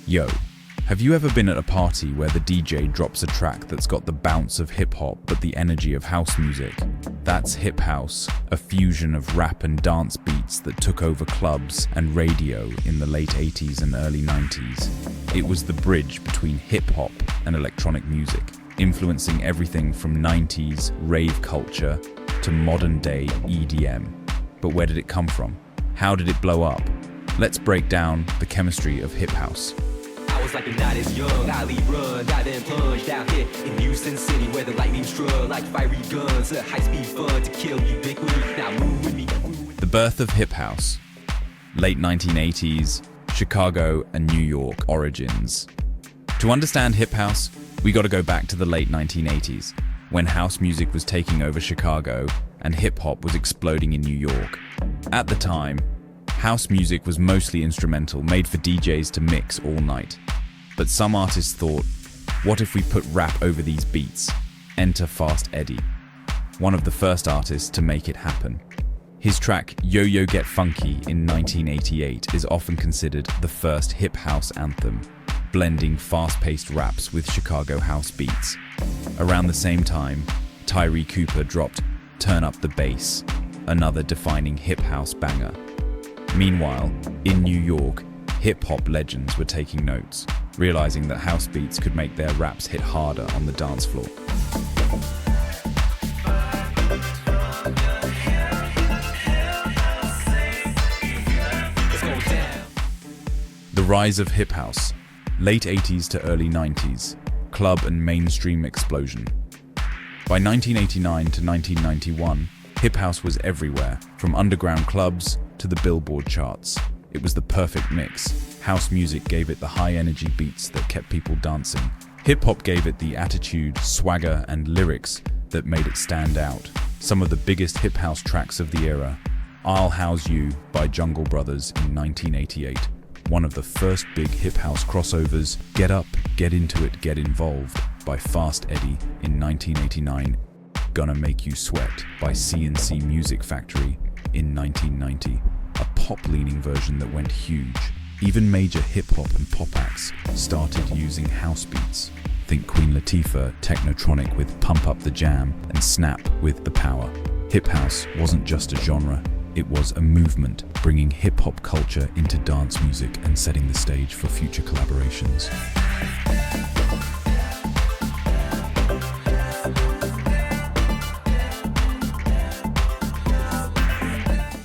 Yo, have you ever been at a party where the DJ drops a track that's got the bounce of hip-hop but the energy of house music? That's hip house, a fusion of rap and dance beats that took over clubs and radio in the late 80s and early 90s. It was the bridge between hip-hop and electronic music, influencing everything from 90s rave culture to modern-day EDM. But where did it come from? How did it blow up? Let's break down the chemistry of hip house. I was like a night is young, I lead run, I then plunged out here in Houston City where the lightning struck like fiery guns, a high-speed fun to kill ubiquity. Now move with me. The birth of hip house. Late 1980s, Chicago and New York origins. To understand hip house, we got to go back to the late 1980s, when house music was taking over Chicago and hip-hop was exploding in New York. At the time, house music was mostly instrumental, made for DJs to mix all night. But some artists thought, what if we put rap over these beats? Enter Fast Eddie, one of the first artists to make it happen. His track Yo Yo Get Funky in 1988 is often considered the first hip house anthem, blending fast-paced raps with Chicago house beats. Around the same time, Tyree Cooper dropped Turn Up the Bass, another defining hip house banger. Meanwhile, in New York, hip-hop legends were taking notes, realizing that house beats could make their raps hit harder on the dance floor. The rise of hip house, late 80s to early 90s, club and mainstream explosion. By 1989 to 1991, hip house was everywhere, from underground clubs to the Billboard charts. It was the perfect mix. House music gave it the high-energy beats that kept people dancing. Hip-hop gave it the attitude, swagger, and lyrics that made it stand out. Some of the biggest hip house tracks of the era: I'll House You by Jungle Brothers in 1988. One of the first big hip house crossovers, Get Up, Get Into It, Get Involved by Fast Eddie in 1989. Gonna Make You Sweat by C&C Music Factory in 1990. A pop-leaning version that went huge. Even major hip-hop and pop acts started using house beats. Think Queen Latifah, Technotronic with Pump Up the Jam, and Snap with The Power. Hip house wasn't just a genre, it was a movement, bringing hip-hop culture into dance music and setting the stage for future collaborations.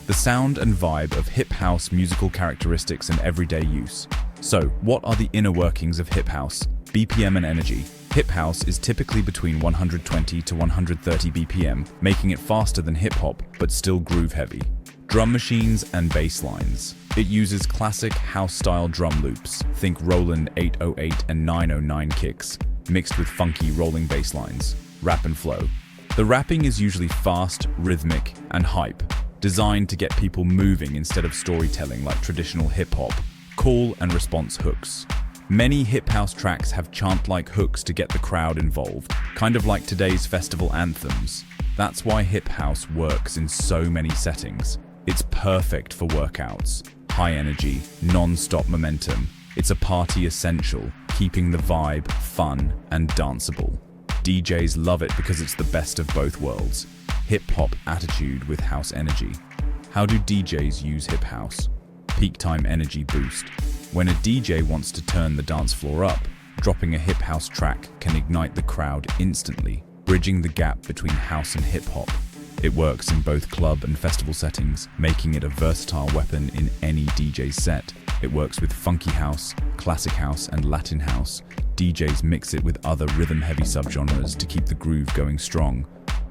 The sound and vibe of hip house musical characteristics and everyday use. So, what are the inner workings of hip house? BPM and energy. Hip house is typically between 120 to 130 BPM, making it faster than hip hop, but still groove heavy. Drum machines and bass lines. It uses classic house-style drum loops, think Roland 808 and 909 kicks, mixed with funky rolling bass lines. Rap and flow. The rapping is usually fast, rhythmic, and hype, designed to get people moving instead of storytelling like traditional hip-hop. Call and response hooks. Many hip house tracks have chant-like hooks to get the crowd involved, kind of like today's festival anthems. That's why hip house works in so many settings. It's perfect for workouts. High energy, non-stop momentum. It's a party essential, keeping the vibe fun and danceable. DJs love it because it's the best of both worlds. Hip-hop attitude with house energy. How do DJs use hip house? Peak time energy boost. When a DJ wants to turn the dance floor up, dropping a hip house track can ignite the crowd instantly, bridging the gap between house and hip-hop. It works in both club and festival settings, making it a versatile weapon in any DJ set. It works with funky house, classic house, and Latin house. DJs mix it with other rhythm-heavy subgenres to keep the groove going strong.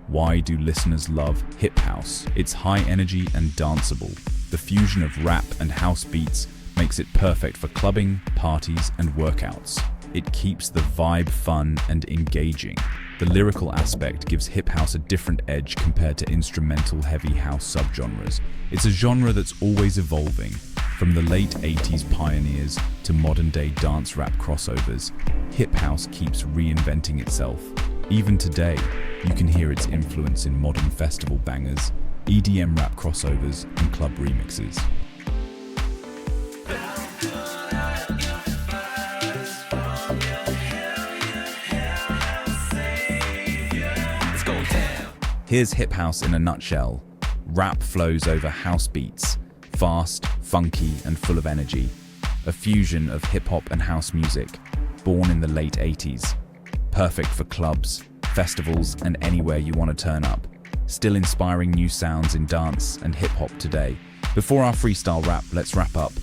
Why do listeners love hip house? It's high energy and danceable. The fusion of rap and house beats makes it perfect for clubbing, parties, and workouts. It keeps the vibe fun and engaging. The lyrical aspect gives hip house a different edge compared to instrumental heavy house subgenres. It's a genre that's always evolving. From the late 80s pioneers to modern day dance rap crossovers, hip house keeps reinventing itself. Even today, you can hear its influence in modern festival bangers, EDM rap crossovers, and club remixes. Here's hip house in a nutshell. Rap flows over house beats, fast, funky, and full of energy. A fusion of hip-hop and house music, born in the late 80s. Perfect for clubs, festivals, and anywhere you want to turn up. Still inspiring new sounds in dance and hip-hop today. Before our freestyle rap, let's wrap up.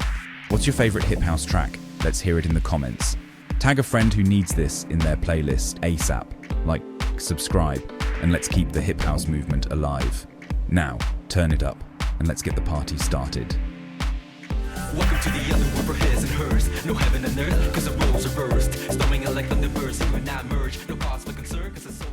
What's your favorite hip house track? Let's hear it in the comments. Tag a friend who needs this in their playlist ASAP. Like, subscribe, and let's keep the hip house movement alive. Now, turn it up, and let's get the party started. Welcome to the other world for his and hers. No heaven and earth, cause the roles reversed. Storming like thunderbirds, you and I merge. No cause for concern, cause it's so